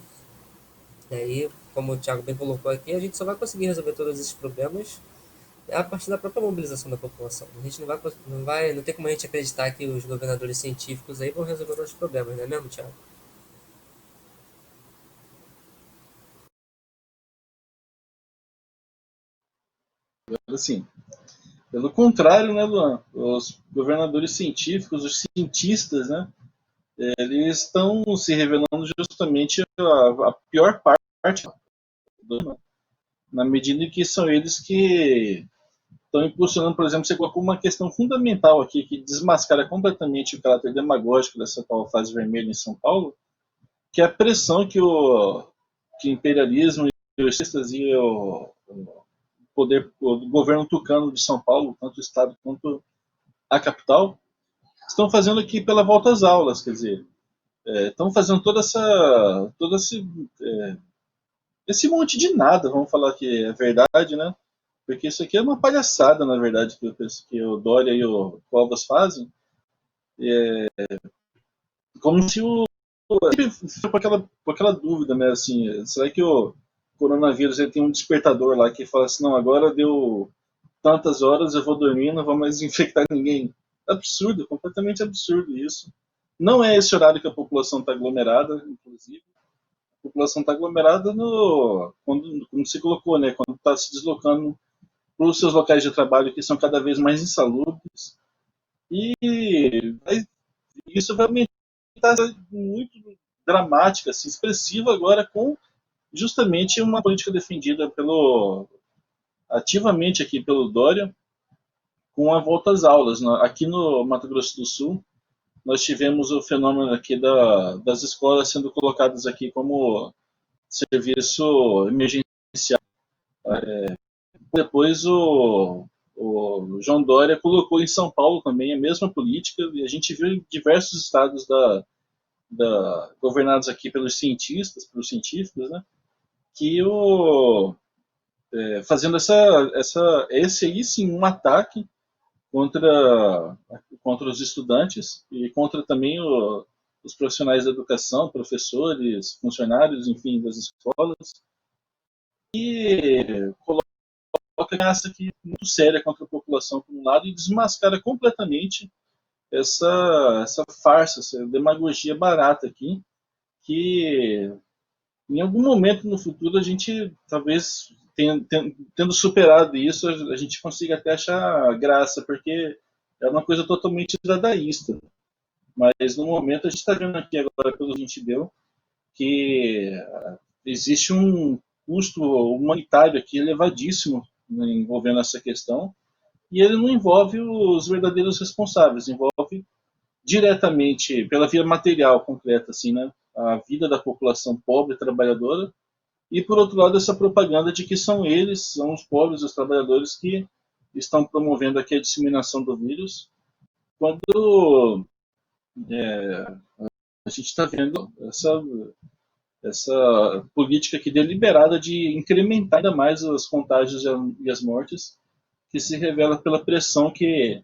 E aí, como o Thiago bem colocou aqui, a gente só vai conseguir resolver todos esses problemas a partir da própria mobilização da população. A gente não tem como a gente acreditar que os governadores científicos aí vão resolver todos os problemas, não é mesmo, Thiago? Assim, pelo contrário, né, Luan? Os governadores científicos, os cientistas, né, eles estão se revelando justamente a pior parte do, na medida em que são eles que estão impulsionando, por exemplo, você colocou uma questão fundamental aqui que desmascara completamente o caráter demagógico dessa tal fase vermelha em São Paulo, que é a pressão que o imperialismo e os cistas e o governo tucano de São Paulo, tanto o estado quanto a capital, estão fazendo aqui pela volta às aulas, quer dizer, estão fazendo todo esse monte de nada, vamos falar que é verdade, né? Porque isso aqui é uma palhaçada, na verdade, que o Dória e o Covas fazem. Como se o. Fica com aquela dúvida, né? Assim, será que o coronavírus ele tem um despertador lá que fala assim: não, agora deu tantas horas, eu vou dormir, não vou mais infectar ninguém? Absurdo, completamente absurdo isso. Não é esse horário que a população está aglomerada, inclusive. A população está aglomerada quando, como você colocou, né, quando está se deslocando para os seus locais de trabalho que são cada vez mais insalubres. E isso vai aumentar muito dramática, assim, expressiva agora com justamente uma política defendida ativamente aqui pelo Dória, com a volta às aulas. Aqui no Mato Grosso do Sul, nós tivemos o fenômeno aqui das escolas sendo colocadas aqui como serviço emergencial. Depois o João Dória colocou em São Paulo também a mesma política, e a gente viu em diversos estados governados aqui pelos cientistas, pelos científicos, né, que fazendo esse aí sim um ataque contra os estudantes e contra também os profissionais da educação, professores, funcionários, enfim, das escolas, e coloca uma ameaça aqui muito séria contra a população por um lado e desmascara completamente essa farsa, essa demagogia barata aqui, que em algum momento no futuro a gente talvez tendo superado isso, a gente consiga até achar graça, porque é uma coisa totalmente dadaísta. Mas no momento a gente está vendo aqui agora, pelo que a gente deu, que existe um custo humanitário aqui elevadíssimo, né, envolvendo essa questão, e ele não envolve os verdadeiros responsáveis, envolve diretamente, pela via material concreta, assim, né, a vida da população pobre, trabalhadora, e por outro lado essa propaganda de que são eles, são os pobres, os trabalhadores que estão promovendo aqui a disseminação do vírus, quando a gente está vendo essa política aqui deliberada de incrementar ainda mais os contágios e as mortes, que se revela pela pressão que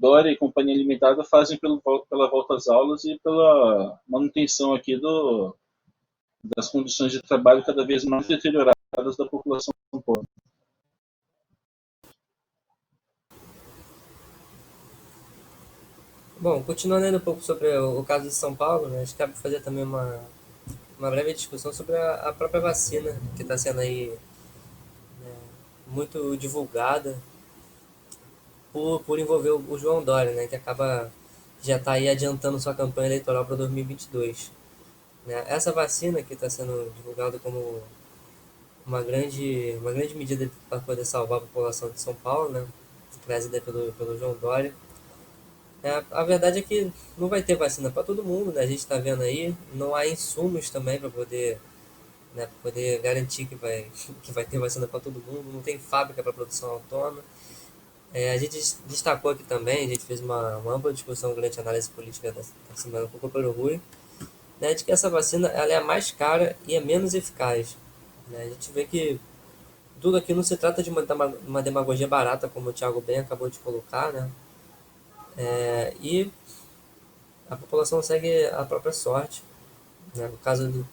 Dória e Companhia Limitada fazem pela volta às aulas e pela manutenção aqui das condições de trabalho cada vez mais deterioradas da população pobre. Bom, continuando ainda um pouco sobre o caso de São Paulo, né, acho que cabe fazer também uma breve discussão sobre a própria vacina que está sendo aí muito divulgada por envolver o João Dória, né, que acaba já está aí adiantando sua campanha eleitoral para 2022. Né? Essa vacina que está sendo divulgada como uma grande medida para poder salvar a população de São Paulo, né, trazida pelo João Dória. A verdade é que não vai ter vacina para todo mundo, né? A gente está vendo aí, não há insumos também para poder, né, poder garantir que vai ter vacina para todo mundo, não tem fábrica para produção autônoma. A gente destacou aqui também, a gente fez uma ampla discussão durante a análise política da semana com o Cooper Rui, né, de que essa vacina ela é a mais cara e é menos eficaz. Né? A gente vê que tudo aqui não se trata de uma demagogia barata, como o Thiago bem acabou de colocar, né? E a população segue a própria sorte. Né? No caso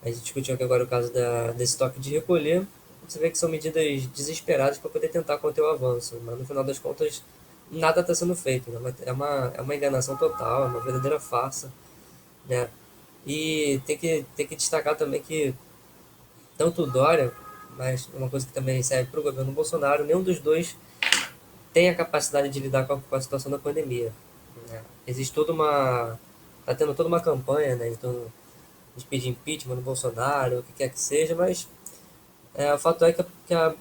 a gente discutiu aqui agora o caso desse toque de recolher. Você vê que são medidas desesperadas para poder tentar conter o avanço, mas no final das contas nada está sendo feito. Né? É uma enganação total, é uma verdadeira farsa. Né? E tem que destacar também que tanto o Dória, mas uma coisa que também serve para o governo Bolsonaro, nenhum dos dois tem a capacidade de lidar com a situação da pandemia. Né? Existe toda uma. Está tendo toda uma campanha, né, então, de pedir impeachment no Bolsonaro, o que quer que seja, mas o fato é que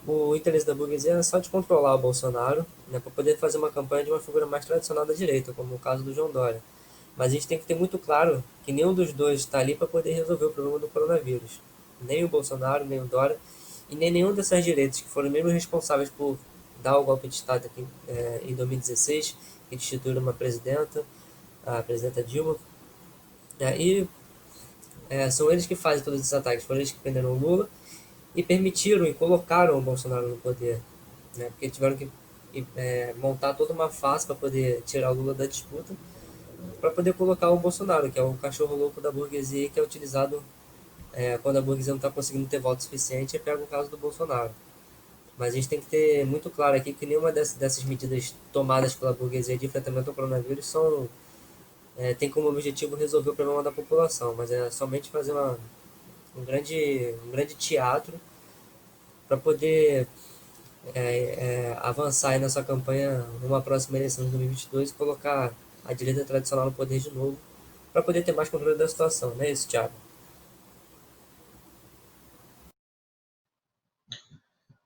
o interesse da burguesia é só de controlar o Bolsonaro, né, para poder fazer uma campanha de uma figura mais tradicional da direita, como o caso do João Dória. Mas a gente tem que ter muito claro que nenhum dos dois está ali para poder resolver o problema do coronavírus. Nem o Bolsonaro, nem o Dória, e nem nenhum dessas direitas que foram mesmo responsáveis por dar o golpe de Estado aqui, em 2016, que destituíram uma presidenta, a presidenta Dilma. São eles que fazem todos esses ataques, foram eles que prenderam o Lula e permitiram e colocaram o Bolsonaro no poder. Né? Porque tiveram que montar toda uma farsa para poder tirar o Lula da disputa, para poder colocar o Bolsonaro, que é o cachorro louco da burguesia, que é utilizado quando a burguesia não está conseguindo ter voto suficiente, e pega o caso do Bolsonaro. Mas a gente tem que ter muito claro aqui que nenhuma dessas medidas tomadas pela burguesia de enfrentamento ao coronavírus tem como objetivo resolver o problema da população, mas é somente fazer um grande teatro para poder avançar aí nessa campanha numa próxima eleição de 2022 e colocar a direita tradicional no poder de novo, para poder ter mais controle da situação, não é isso, Thiago?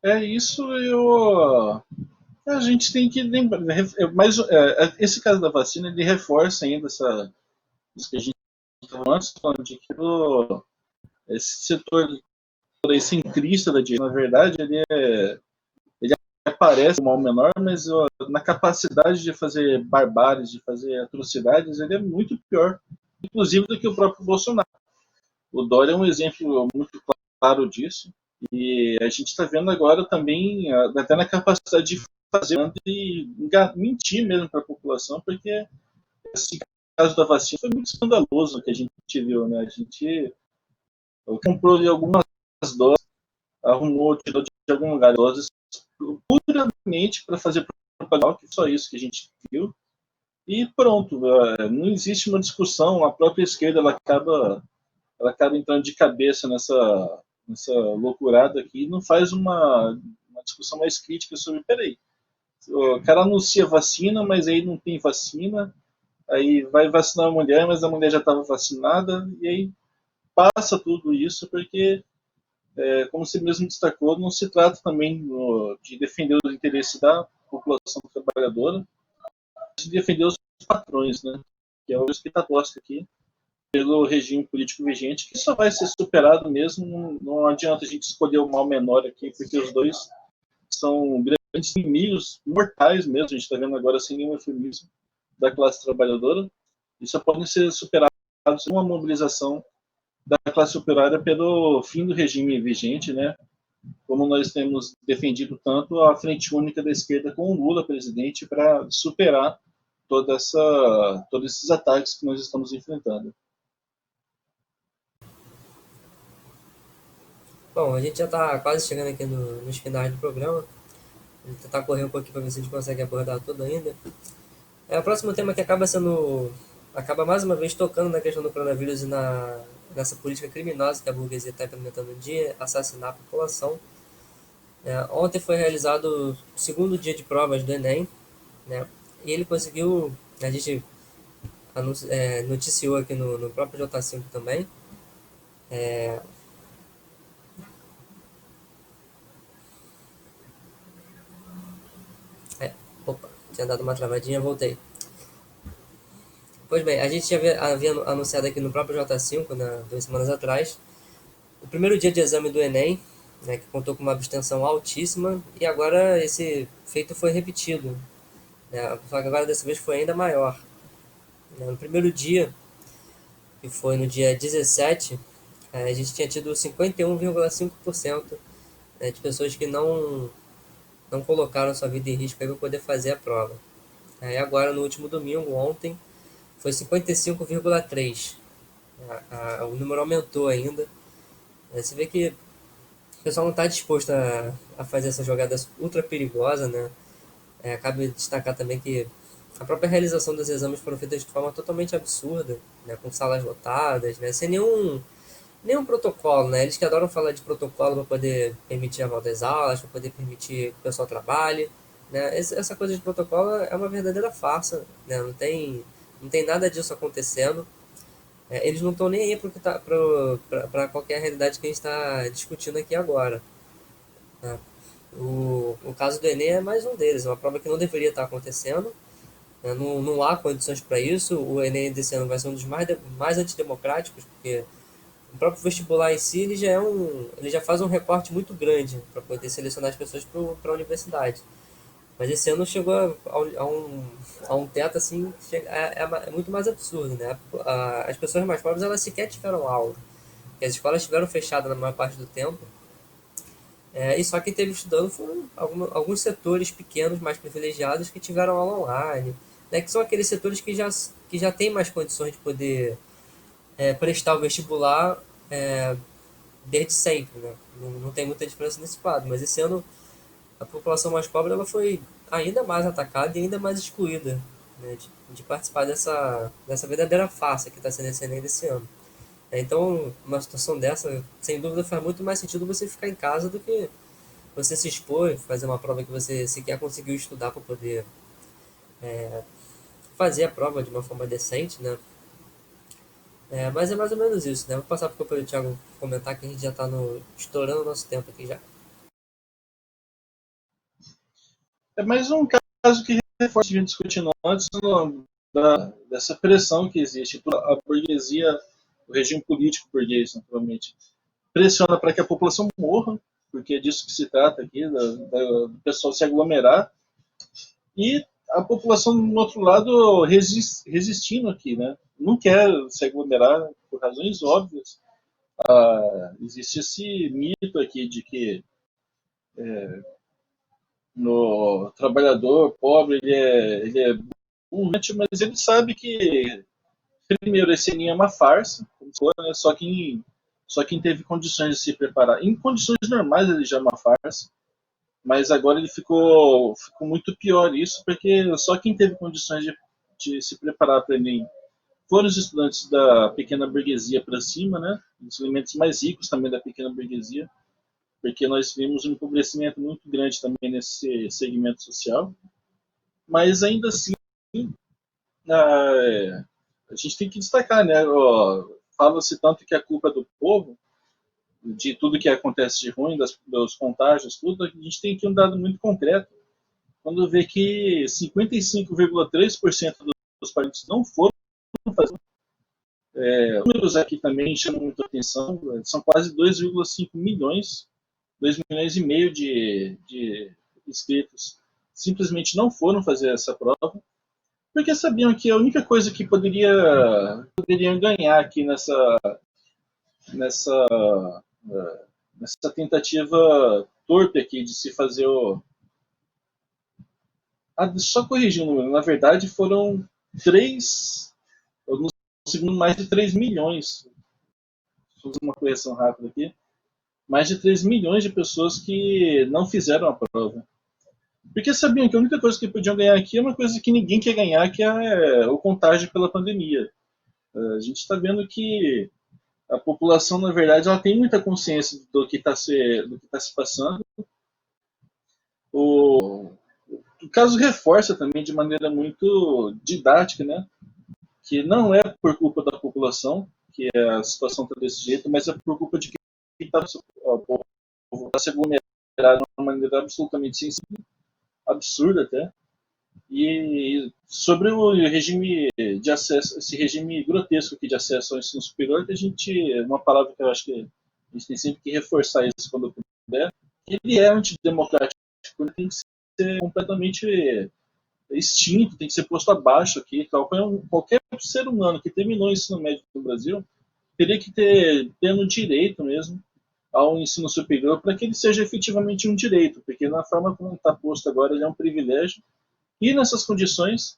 É isso, a gente tem que lembrar, mas esse caso da vacina ele reforça ainda isso que a gente estava antes falando de que esse setor aí centrista da direita, na verdade, ele aparece como mal menor, mas na capacidade de fazer barbáries, de fazer atrocidades, ele é muito pior, inclusive do que o próprio Bolsonaro. O Dória é um exemplo muito claro disso. E a gente está vendo agora também, até na capacidade de fazer e mentir mesmo para a população, porque esse caso da vacina foi muito escandaloso que a gente viu, né? A gente comprou de algumas doses, arrumou, tirou de algum lugar doses puramente para fazer propaganda, que só isso que a gente viu. E pronto, não existe uma discussão, a própria esquerda ela acaba entrando de cabeça nessa loucurada aqui e não faz uma discussão mais crítica sobre, peraí, o cara anuncia vacina, mas aí não tem vacina, aí vai vacinar a mulher, mas a mulher já estava vacinada, e aí passa tudo isso, porque, como você mesmo destacou, não se trata também de defender os interesses da população trabalhadora, mas de defender os patrões, né? Que é o que está posto aqui pelo regime político vigente, que só vai ser superado mesmo. Não adianta a gente escolher o mal menor aqui, porque os dois são grandes inimigos mortais mesmo. A gente está vendo agora sem nenhum eufemismo da classe trabalhadora, e só podem ser superados com uma mobilização da classe operária pelo fim do regime vigente, né? Como nós temos defendido tanto a frente única da esquerda com o Lula presidente para superar todos esses ataques que nós estamos enfrentando. Bom, a gente já está quase chegando aqui nos finais do programa. Vou tentar correr um pouquinho para ver se a gente consegue abordar tudo ainda. O próximo tema que acaba mais uma vez tocando na questão do coronavírus e nessa política criminosa que a burguesia está implementando de assassinar a população. Ontem foi realizado o segundo dia de provas do Enem, né? E ele conseguiu, a gente noticiou aqui no próprio J5 também. É, opa, tinha dado uma travadinha, voltei. Pois bem, a gente já havia anunciado aqui no próprio J5, né, 2 semanas atrás, o primeiro dia de exame do Enem, né, que contou com uma abstenção altíssima, e agora esse feito foi repetido, né, só que agora dessa vez foi ainda maior. No primeiro dia, que foi no dia 17, a gente tinha tido 51,5% de pessoas que não colocaram sua vida em risco para poder fazer a prova. Aí agora, no último domingo, ontem, foi 55,3%. O número aumentou ainda. Você vê que o pessoal não está disposto a fazer essa jogada ultra perigosa, né? Cabe destacar também que a própria realização dos exames foram feitas de forma totalmente absurda, né? Com salas lotadas, né? Sem nenhum protocolo, né? Eles que adoram falar de protocolo para poder permitir a volta às aulas, para poder permitir que o pessoal trabalhe, né? Essa coisa de protocolo é uma verdadeira farsa, né? Não tem nada disso acontecendo. Eles não estão nem aí para qualquer realidade que a gente está discutindo aqui agora, né? O caso do Enem é mais um deles, é uma prova que não deveria estar acontecendo, né? Não há condições para isso. O Enem desse ano vai ser um dos mais antidemocráticos, porque o próprio vestibular em si ele já faz um recorte muito grande para poder selecionar as pessoas para a universidade. Mas esse ano chegou a um teto assim que é muito mais absurdo, né? As pessoas mais pobres elas sequer tiveram aula, porque as escolas estiveram fechadas na maior parte do tempo. E só quem teve estudando foram alguns setores pequenos, mais privilegiados, que tiveram aula online, né? Que são aqueles setores que já têm mais condições de poder prestar o vestibular é, desde sempre, né? Não tem muita diferença nesse quadro, mas esse ano a população mais pobre ela foi ainda mais atacada e ainda mais excluída, né, de participar dessa verdadeira farsa que está sendo esse Enem desse ano. Então, uma situação dessa, sem dúvida, faz muito mais sentido você ficar em casa do que você se expor, fazer uma prova que você sequer conseguiu estudar para poder fazer a prova de uma forma decente, né? Mas é mais ou menos isso, né? Vou passar para o Thiago comentar que a gente já está estourando o nosso tempo aqui já. É mais um caso que reforça o que a gente discutiu antes dessa pressão que existe. A burguesia, o regime político burguês, naturalmente, pressiona para que a população morra, porque é disso que se trata aqui, do pessoal se aglomerar, e a população, do outro lado, resistindo aqui, né? Não quer se aglomerar por razões óbvias. Existe esse mito aqui de que no trabalhador pobre ele é burrante, mas ele sabe que primeiro esse Enem é uma farsa, né? Só quem teve condições de se preparar. Em condições normais ele já é uma farsa, mas agora ele ficou muito pior isso, porque só quem teve condições de se preparar para o Enem foram os estudantes da pequena burguesia para cima, né? Os elementos mais ricos também da pequena burguesia, porque nós vimos um empobrecimento muito grande também nesse segmento social. Mas ainda assim, a, a gente tem que destacar, né? Fala-se tanto que a culpa é do povo, de tudo que acontece de ruim, dos contágios, tudo. A gente tem aqui um dado muito concreto. Quando vê que 55,3% dos parentes não foram fazer. Números aqui também chamam muita atenção, são quase 2,5 milhões, 2 milhões e meio de inscritos simplesmente não foram fazer essa prova, porque sabiam que a única coisa que poderiam ganhar aqui nessa, nessa tentativa torpe aqui de se fazer o. Só corrigindo o número, na verdade foram 3, no segundo mais de 3 milhões, vou fazer uma correção rápida aqui, mais de 3 milhões de pessoas que não fizeram a prova. Porque sabiam que a única coisa que podiam ganhar aqui é uma coisa que ninguém quer ganhar, que é o contágio pela pandemia. A gente está vendo que a população, na verdade, ela tem muita consciência do que está se passando. O caso reforça também de maneira muito didática, né, que não é por culpa da população que a situação está desse jeito, mas é por culpa de quem está se aglomerando de uma maneira absolutamente sensível, absurda até. E sobre o regime de acesso, esse regime grotesco aqui de acesso ao ensino superior, uma palavra que eu acho que a gente tem sempre que reforçar isso quando puder, ele é antidemocrático, ele tem que ser completamente extinto, tem que ser posto abaixo aqui. Qualquer ser humano que terminou o ensino médio no Brasil teria que ter pleno direito mesmo ao ensino superior para que ele seja efetivamente um direito, porque na forma como está posto agora ele é um privilégio. E nessas condições,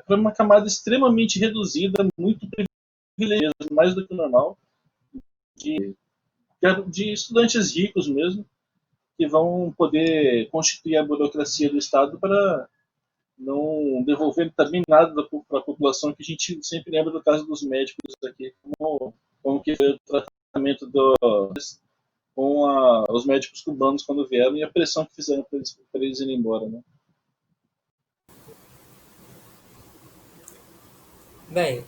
para uma camada extremamente reduzida, muito privilegiada, mais do que o normal, de estudantes ricos mesmo, que vão poder constituir a burocracia do Estado para não devolver também nada para a população, que a gente sempre lembra do caso dos médicos aqui, como que foi o tratamento com os médicos cubanos quando vieram e a pressão que fizeram para eles irem embora, né? Bem,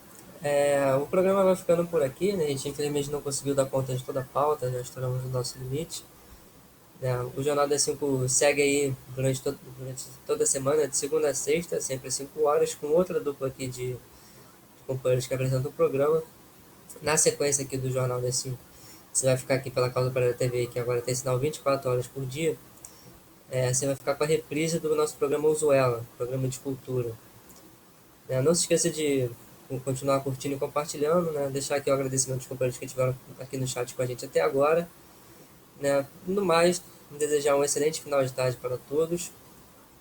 o programa vai ficando por aqui, né? A gente infelizmente não conseguiu dar conta de toda a pauta, já estouramos o nosso limite. O Jornal das 5 segue aí durante toda a semana, de segunda a sexta, sempre às 5 horas, com outra dupla aqui de companheiros que apresentam o programa. Na sequência aqui do Jornal das 5, você vai ficar aqui pela Causa Pereira TV, que agora tem sinal 24 horas por dia. Você vai ficar com a reprise do nosso programa Usuela, programa de cultura. Não se esqueça de continuar curtindo e compartilhando, né? Deixar aqui o agradecimento dos companheiros que estiveram aqui no chat com a gente até agora. No mais, desejar um excelente final de tarde para todos,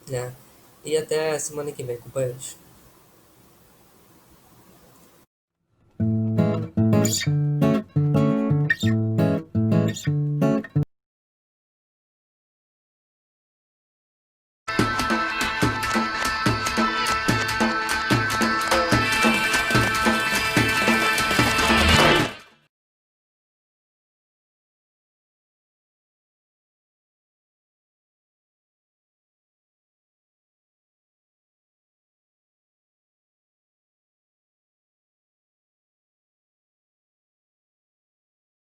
né? E até a semana que vem, companheiros.